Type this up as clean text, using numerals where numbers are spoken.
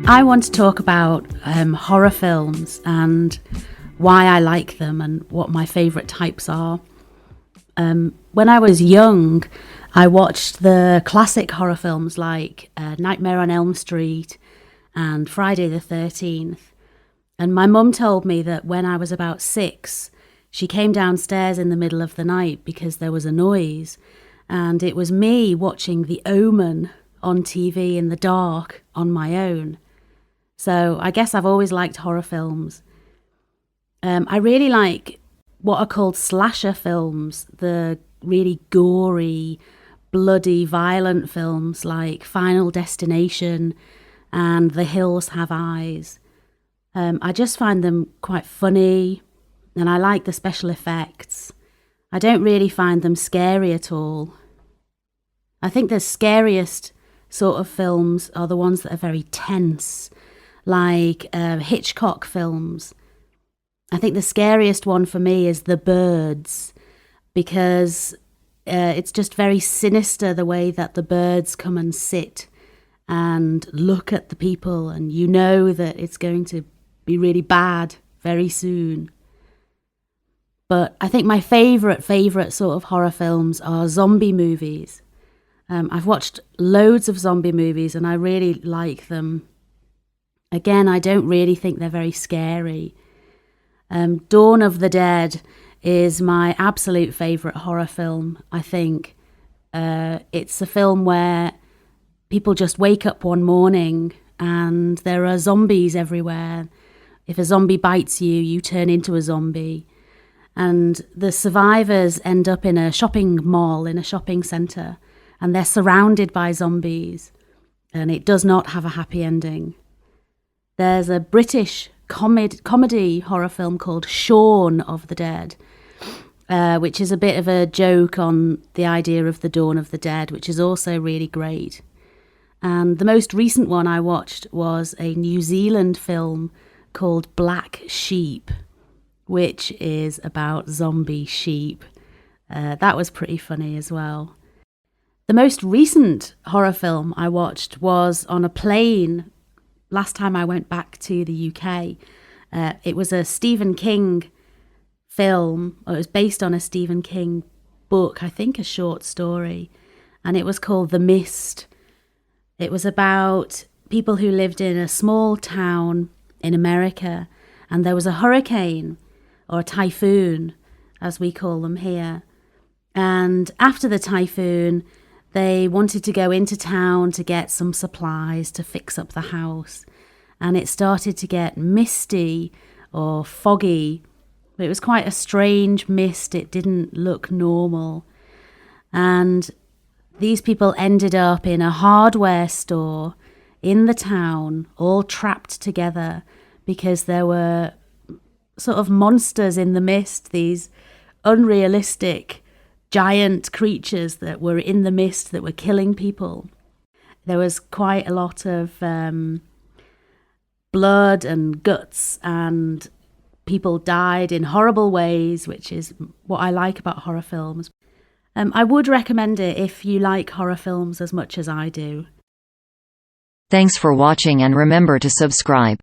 I want to talk about horror films and why I like them and what my favourite types are. When I was young, I watched the classic horror films like Nightmare on Elm Street and Friday the 13th. And my mum told me that when I was about 6, she came downstairs in the middle of the night because there was a noise. And it was me watching The Omen on TV in the dark on my own. So I guess I've always liked horror films. I really like what are called slasher films, the really gory, bloody, violent films like Final Destination and The Hills Have Eyes. I just find them quite funny, and I like the special effects. I don't really find them scary at all. I think the scariest sort of films are the ones that are very tense, like Hitchcock films. I think the scariest one for me is The Birds, because it's just very sinister the way that the birds come and sit and look at the people, and you know that it's going to be really bad very soon. But I think my favourite sort of horror films are zombie movies. I've watched loads of zombie movies and I really like them. Again, I don't really think they're very scary. Dawn of the Dead is my absolute favourite horror film, I think. It's a film where people just wake up one morning and there are zombies everywhere. If a zombie bites you, you turn into a zombie. And the survivors end up in a shopping mall, in a shopping centre, and they're surrounded by zombies. And it does not have a happy ending. There's a British comedy horror film called Shaun of the Dead, which is a bit of a joke on the idea of the Dawn of the Dead, which is also really great. And the most recent one I watched was a New Zealand film called Black Sheep, which is about zombie sheep. That was pretty funny as well. The most recent horror film I watched was on a plane last time I went back to the UK. It was a Stephen King film, or it was based on a Stephen King book, I think a short story, and it was called The Mist. It was about people who lived in a small town in America, and there was a hurricane, or a typhoon, as we call them here. And after the typhoon, they wanted to go into town to get some supplies to fix up the house. And it started to get misty or foggy. It was quite a strange mist. It didn't look normal. And these people ended up in a hardware store in the town, all trapped together because there were sort of monsters in the mist, these unrealistic giant creatures that were in the mist that were killing people. There was quite a lot of blood and guts, and people died in horrible ways, which is what I like about horror films. I would recommend it if you like horror films as much as I do. Thanks for watching, and remember to subscribe.